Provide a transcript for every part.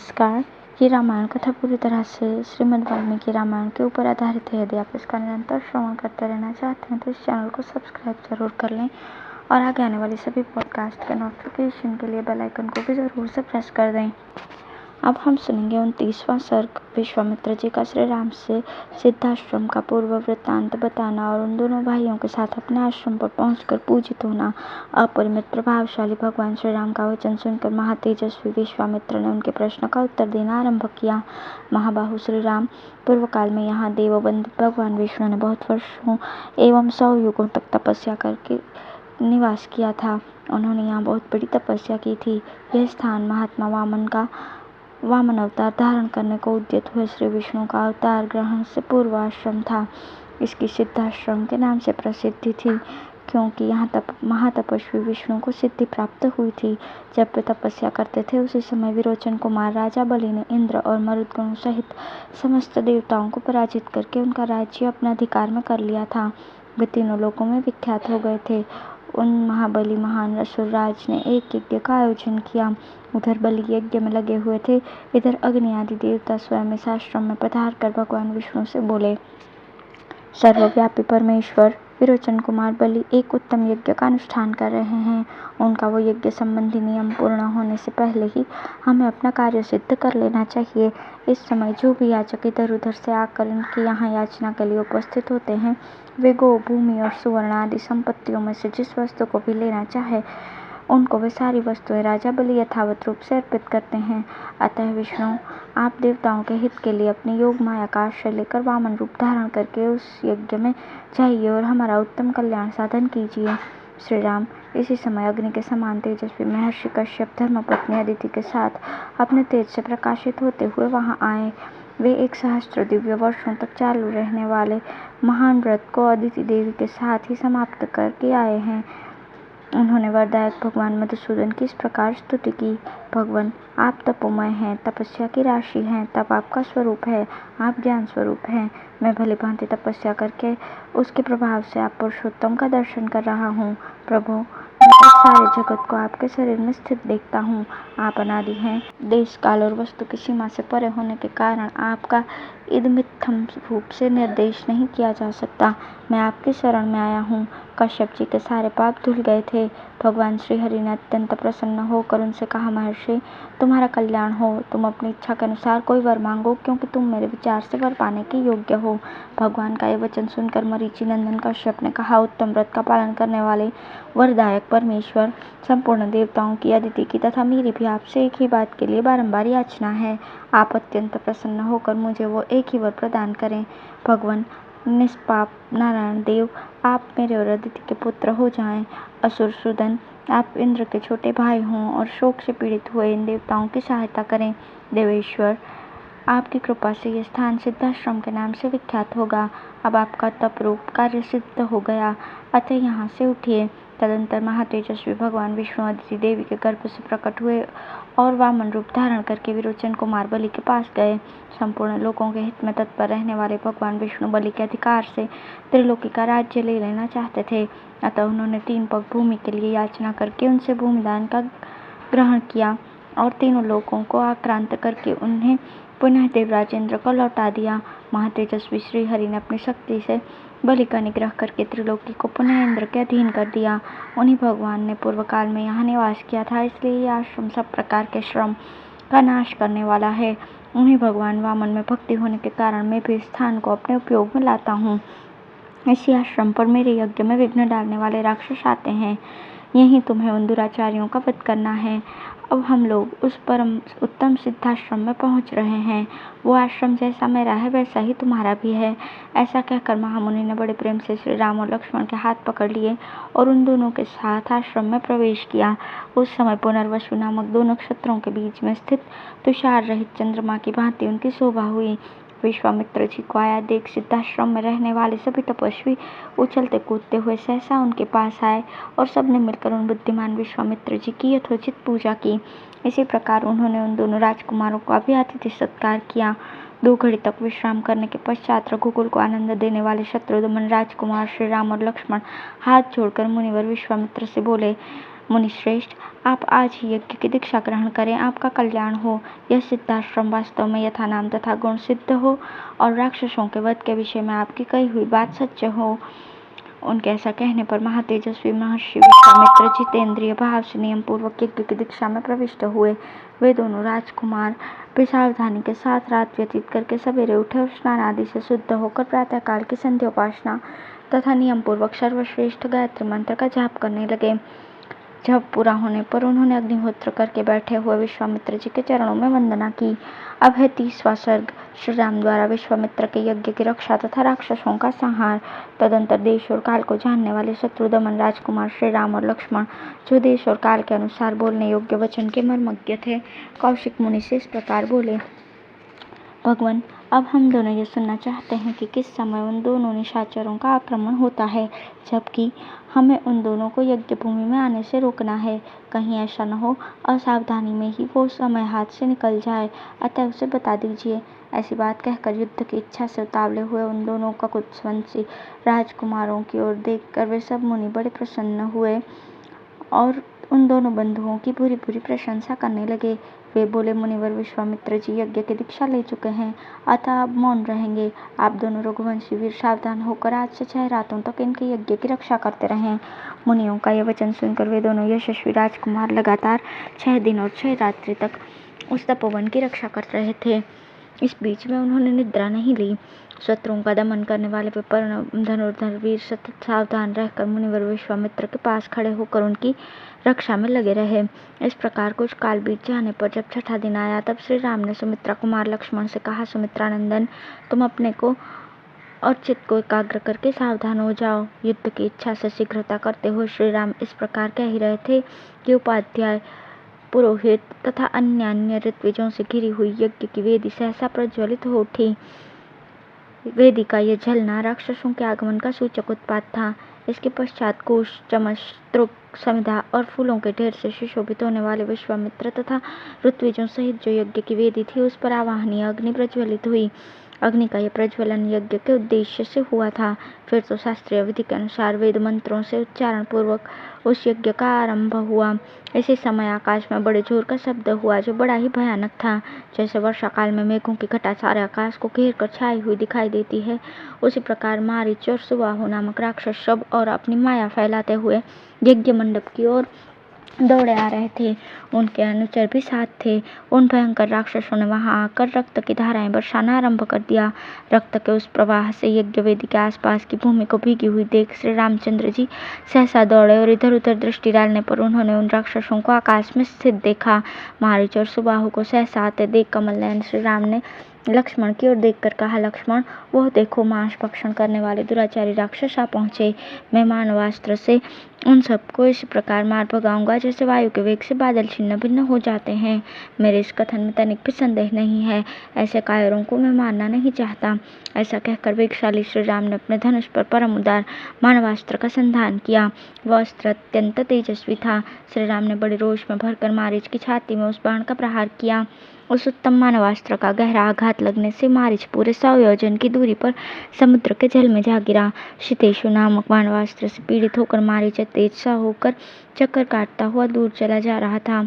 नमस्कार। ये रामायण कथा पूरी तरह से श्रीमद् वाल्मीकि रामायण के ऊपर आधारित है। यदि आप इसका निरंतर श्रवण करते रहना चाहते हैं तो इस चैनल को सब्सक्राइब जरूर कर लें और आगे आने वाली सभी पॉडकास्ट के नोटिफिकेशन के लिए बेल आइकन को भी ज़रूर से प्रेस कर दें। अब हम सुनेंगे 29वां सर्ग। विश्वामित्र जी का श्री राम से सिद्धाश्रम का पूर्व वृत्तांत बताना और उन दोनों भाइयों के साथ अपने आश्रम पर पहुंचकर पूजित होना। अपरिमित प्रभावशाली भगवान श्री राम का वचन सुनकर महातेजस्वी विश्वामित्र ने उनके प्रश्न का उत्तर देना आरंभ किया। महाबाहु श्री राम, पूर्व काल में यहाँ देववंदित भगवान विष्णु ने बहुत वर्षों एवं 100 युगों तक तपस्या करके निवास किया था। उन्होंने यहाँ बहुत बड़ी तपस्या की थी। यह स्थान महात्मा वामन अवतार धारण करने को उद्यत हुए श्री विष्णु का अवतार ग्रहण से पूर्व आश्रम था। इसकी सिद्धाश्रम के नाम से प्रसिद्धि थी क्योंकि यहाँ महातपस्वी विष्णु को सिद्धि प्राप्त हुई थी। जब वे तपस्या करते थे उसी समय विरोचन कुमार राजा बलि ने इंद्र और मरुदगणों सहित समस्त देवताओं को पराजित करके उनका राज्य अपने अधिकार में कर लिया था। वे तीनों लोकों में विख्यात हो गए थे। उन महाबली महान असुरराज ने एक यज्ञ का आयोजन किया। उधर बलि यज्ञ में लगे हुए थे, इधर अग्नि आदि देवता स्वयं इस आश्रम में पधार कर भगवान विष्णु से बोले। सर्वव्यापी परमेश्वर विरोचन कुमार बलि एक उत्तम यज्ञ का अनुष्ठान कर रहे हैं। उनका वो यज्ञ संबंधी नियम पूर्ण होने से पहले ही हमें अपना कार्य सिद्ध कर लेना चाहिए। इस समय जो भी याचक इधर उधर से आकर इनके यहाँ याचना के लिए उपस्थित होते हैं, वे गो, भूमि और सुवर्ण आदि संपत्तियों में से जिस वस्तु को भी लेना चाहे उनको वे सारी वस्तुएं राजा बलि यथावत रूप से अर्पित करते हैं। अतः विष्णु, आप देवताओं के हित के लिए अपनी योग माया का आश्रय लेकर वामन रूप धारण करके उस यज्ञ में जाइए और हमारा उत्तम कल्याण साधन कीजिए। श्री राम इसी समय अग्नि के समान तेजस्वी महर्षि कश्यप धर्मपत्नी अदिति के साथ अपने तेज से प्रकाशित होते हुए वहां आए। वे 1 सहस्त्र दिव्य वर्षों तक चालू रहने वाले महान व्रत को अदिति देवी के साथ ही समाप्त करके आए हैं। उन्होंने वरदायक भगवान मधुसूदन की इस प्रकार स्तुति की। भगवान, आप तपोमय हैं, तपस्या की राशि हैं, तप आपका स्वरूप है, आप ज्ञान स्वरूप हैं। मैं भली भांति तपस्या करके उसके प्रभाव से आप पुरुषोत्तम का दर्शन कर रहा हूँ। प्रभु, मैं सारे जगत को आपके शरीर में स्थित देखता हूँ। आप अनादि हैं। देश काल और वस्तु की सीमा से परे होने के कारण आपका इदमित्थम रूप से निर्देश नहीं किया जा सकता। मैं आपकी शरण में आया हूँ। कश्यप जी के सारे पाप धुल गए थे। भगवान श्री हरि ने अत्यंत प्रसन्न होकर उनसे कहा, महर्षि, तुम्हारा कल्याण हो। तुम अपनी इच्छा के अनुसार कोई वर मांगो क्योंकि तुम मेरे विचार से वर पाने के योग्य हो। भगवान का यह वचन सुनकर मरीचि नंदन कश्यप ने कहा, उत्तम व्रत का पालन करने वाले वरदायक परमेश्वर, संपूर्ण देवताओं की, अदिति की तथा मेरी भी आपसे एक ही बात के लिए बारंबार याचना है। आप अत्यंत प्रसन्न होकर मुझे वो एक ही वर प्रदान करें। भगवान निष्पाप नारायण देव, आप मेरे और अदिति के पुत्र हो जाएं। असुर सुदन, आप इंद्र के छोटे भाई हों और शोक से पीड़ित हुए इन देवताओं की सहायता करें। देवेश्वर, आपकी कृपा से यह स्थान सिद्धाश्रम के नाम से विख्यात होगा। अब आपका तप रूप कार्य सिद्ध हो गया, अतः यहाँ से उठिए। तदंतर महातेजस्वी भगवान विष्णु अदिति देवी के गर्भ से प्रकट हुए और वामन रूप धारण करके विरोचन कुमार बलि के पास गए। संपूर्ण लोगों के हित में तत्पर रहने वाले भगवान विष्णु बलि के अधिकार से त्रिलोकी का राज्य ले लेना चाहते थे। अतः उन्होंने 3 पग भूमि के लिए याचना करके उनसे भूमिदान का ग्रहण किया और तीनों लोगों को आक्रांत करके उन्हें पुनः देवराज इंद्र को लौटा दिया। महातेजस्वी श्री हरि ने अपनी शक्ति से बलि का निग्रह करके त्रिलोकी को पुनः इंद्र के अधीन कर दिया। उन्हीं भगवान ने पूर्व काल में यहाँ निवास किया था, इसलिए यह आश्रम सब प्रकार के श्रम का नाश करने वाला है। उन्हीं भगवान वामन में भक्ति होने के कारण मैं भी इस स्थान को अपने उपयोग में लाता हूँ। इसी आश्रम पर मेरे यज्ञ में विघ्न डालने वाले राक्षस आते हैं। यहीं तुम्हें उन दुराचारियों का वध करना है। अब हम लोग उस परम उत्तम सिद्धाश्रम में पहुंच रहे हैं। वो आश्रम जैसा मेरा है वैसा ही तुम्हारा भी है। ऐसा कहकर महामुनि ने बड़े प्रेम से श्री राम और लक्ष्मण के हाथ पकड़ लिए और उन दोनों के साथ आश्रम में प्रवेश किया। उस समय पुनर्वसु नामक 2 नक्षत्रों के बीच में स्थित तुषार रहित चंद्रमा की भांति उनकी शोभा हुई। विश्वामित्र जी को आया देख सिद्धाश्रम में रहने वाले सभी तपस्वी उछलते कूदते हुए सहसा उनके पास आए और सबने मिलकर उन बुद्धिमान विश्वामित्र जी की यथोचित पूजा की। इसी प्रकार उन्होंने उन दोनों राजकुमारों का भी आतिथ्य सत्कार किया। 2 घड़ी तक विश्राम करने के पश्चात रघुकुल को आनंद देने वाले शत्रुदमन राजकुमार श्री राम और लक्ष्मण हाथ जोड़कर मुनिवर विश्वामित्र से बोले, मुनिश्रेष्ठ, आप आज ही यज्ञ की दीक्षा ग्रहण करें, आपका कल्याण हो। यह सिद्धाश्रम वास्तव में यथा नाम तथा गुण सिद्ध हो और राक्षसों के वध के विषय में आपकी कही हुई बात सच हो। उनके ऐसा कहने पर महातेजस्वी महर्षि विश्वामित्र जितेंद्रिय भाव से नियम पूर्वक यज्ञ की दीक्षा में प्रविष्ट हुए। वे दोनों राजकुमार भी सावधानी के साथ रात व्यतीत करके सवेरे उठे और स्नान आदि से शुद्ध होकर प्रातःकाल की संध्योपासना तथा नियम पूर्वक सर्वश्रेष्ठ गायत्री मंत्र का जाप करने लगे। जब पूरा होने पर उन्होंने अग्निहोत्र करके बैठे हुए विश्वामित्र जी के चरणों में वंदना की। अब है 30वां सर्ग। श्री राम द्वारा विश्वामित्र के यज्ञ की रक्षा तथा राक्षसों का संहार। तदंतर देश और काल को जानने वाले शत्रुदमन राजकुमार श्री राम और लक्ष्मण, जो देश और काल के अनुसार बोलने योग्य वचन के मर्मज्ञ थे, कौशिक मुनि से इस प्रकार बोले। भगवान, अब हम दोनों ये सुनना चाहते हैं कि किस समय उन दोनों निशाचरों का आक्रमण होता है, जबकि हमें उन दोनों को यज्ञ भूमि में आने से रोकना है। कहीं ऐसा न हो असावधानी में ही वो समय हाथ से निकल जाए, अतः उसे बता दीजिए। ऐसी बात कहकर युद्ध की इच्छा से उतावले हुए उन दोनों ककुत्सवंशी राजकुमारों की ओर देखकर वे सब मुनि बड़े प्रसन्न हुए और उन दोनों बंधुओं की बुरी बुरी प्रशंसा करने लगे। वे बोले, मुनिवर विश्वामित्र जी यज्ञ की दीक्षा ले चुके हैं, अतः अब मौन रहेंगे। आप दोनों रघुवंशी वीर सावधान होकर आज से 6 रातों तक इनके यज्ञ की रक्षा करते रहें। मुनियों का यह वचन सुनकर वे दोनों यशस्वी राजकुमार लगातार 6 दिन और 6 रात्रि तक उस तपोवन की रक्षा कर रहे थे। इस बीच में उन्होंने निद्रा नहीं ली। शत्रुओं का दमन करने वाले विपन्न धनुर्धर वीर सतत सावधान रहकर मुनिवर विश्वामित्र के पास खड़े होकर उनकी रक्षा में लगे रहे। इस प्रकार कुछ काल बीत जाने पर जब 6ठा दिन आया, तब श्री राम ने सुमित्रा कुमार लक्ष्मण से कहा, सुमित्रानंदन, तुम अपने को और चित्त को एकाग्र करके सावधान हो जाओ। युद्ध की इच्छा से शीघ्रता करते हुए श्री राम इस प्रकार कह ही रहे थे कि उपाध्याय, पुरोहित तथा अन्य ऋत्विजों से घिरी हुई यज्ञ की वेदी सहसा प्रज्वलित हो उठी। वेदी का यह जलना राक्षसों के आगमन का सूचक उत्पात था। इसके पश्चात कुश, चमस, त्रुक, समिधा और फूलों के ढेर से सुशोभित होने वाले विश्वामित्र तथा ऋत्विजों सहित जो यज्ञ की वेदी थी, उस पर आवाहनीय अग्नि प्रज्वलित हुई। अग्नि का यह प्रज्वलन यज्ञ के उद्देश्य से हुआ था। फिर तो शास्त्रीय विधि के अनुसार वेद मंत्रों से उच्चारण पूर्वक उस यज्ञ का आरंभ हुआ। इसी समय आकाश में बड़े जोर का शब्द हुआ, जो बड़ा ही भयानक था। जैसे वर्षा काल में मेघों की घटा सारे आकाश को घेर कर छाई हुई दिखाई देती है, उसी प्रकार मारीच और सुबाहु नामक राक्षस सब और अपनी माया फैलाते हुए यज्ञ मंडप की ओर दौड़े आ रहे थे। उनके अनुचर भी साथ थे। उन भयंकर राक्षसों ने वहां आकर रक्त की धाराएं बरसाना आरंभ कर दिया। रक्त के उस प्रवाह से यज्ञ वेदी के आसपास की भूमि को भीगी हुई देख श्री रामचंद्र जी सहसा दौड़े और इधर उधर दृष्टि डालने पर उन्होंने उन राक्षसों को आकाश में स्थित देखा। मारीच और सुबाहु को सहसा आते देख कमल नयन श्री राम ने लक्ष्मण की ओर देखकर कहा, लक्ष्मण, वह देखो, मांस भक्षण करने वाले दुराचारी राक्षस आ पहुंचे। मैं मानवास्त्र से उन सबको इस प्रकार मार भगाऊंगा जैसे वायु के वेग से बादल छिन्न भिन्न हो जाते हैं। मेरे इस कथन में तनिक भी संदेह नहीं है। ऐसे कायरों को मैं मारना नहीं चाहता। ऐसा कहकर वेगशाली श्री राम ने अपने धनुष पर परम उदार मानवास्त्र का संधान किया। वह अस्त्र अत्यंत तेजस्वी था। श्री राम ने बड़े रोष में भरकर मारीच की छाती में उस बाण का प्रहार किया। उस उत्तम मानवास्त्र का गहरा आघात लगने से मारीच पूरे 100 योजन की दूरी पर समुद्र के जल में जा गिरा। शितेशु नामक मानवास्त्र से पीड़ित होकर मारीच तेज सा होकर चक्कर काटता हुआ दूर चला जा रहा था।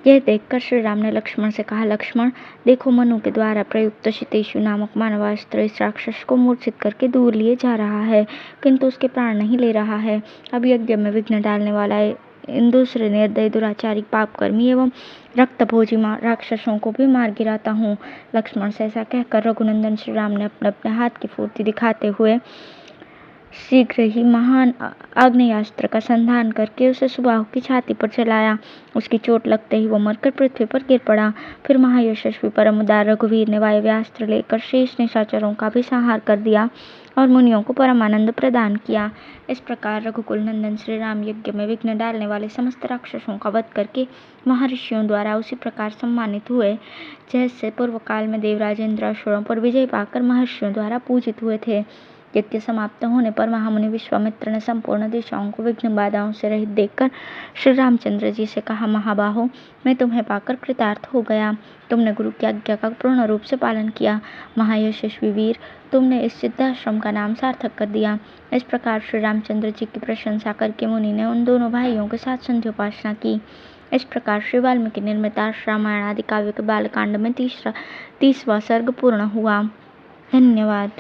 यह देखकर श्री राम ने लक्ष्मण से कहा, लक्ष्मण, देखो, मनु के द्वारा प्रयुक्त शितेशु नामक मानवास्त्र इस राक्षस को मूर्छित करके दूर लिए जा रहा है, किंतु उसके प्राण नहीं ले रहा है। अब यज्ञ में विघ्न डालने वाला इन दूसरे निर्दयी दुराचारी पापकर्मी एवं रक्तभोजी राक्षसों को भी मार गिराता हूँ। लक्ष्मण से ऐसा कहकर रघुनंदन श्री राम ने अपने अपने हाथ की फुर्ती दिखाते हुए शीघ्र ही महान आग्नेयास्त्र का संधान करके उसे सुबाहु की छाती पर चलाया। उसकी चोट लगते ही वो मरकर पृथ्वी पर गिर पड़ा। फिर महायशस्वी परम उदार रघुवीर ने वायव्यास्त्र लेकर शेष निशाचरों का भी संहार कर दिया और मुनियों को परमानंद प्रदान किया। इस प्रकार रघुकुल नंदन श्री राम यज्ञ में विघ्न डालने वाले समस्त राक्षसों का वध करके महर्षियों द्वारा उसी प्रकार सम्मानित हुए, जैसे पूर्व काल में देवराज इंद्र असुरों पर विजय पाकर महर्षियों द्वारा पूजित हुए थे। यज्ञ समाप्त होने पर महामुनि विश्वामित्र ने संपूर्ण दिशाओं को विघ्न बाधाओं से रहित देखकर श्री रामचंद्र जी से कहा, महाबाहो, मैं तुम्हें पाकर कृतार्थ हो गया। तुमने गुरु की आज्ञा का पूर्ण रूप से पालन किया। महायशस्वी वीर, तुमने इस सिद्धाश्रम का नाम सार्थक कर दिया। इस प्रकार श्री रामचंद्र जी की प्रशंसा करके मुनि ने उन दोनों भाइयों के साथ संध्योपासना की। इस प्रकार श्री वाल्मीकि निर्मित रामायण आदि काव्य के बालकांड में 30वां सर्ग पूर्ण हुआ। धन्यवाद।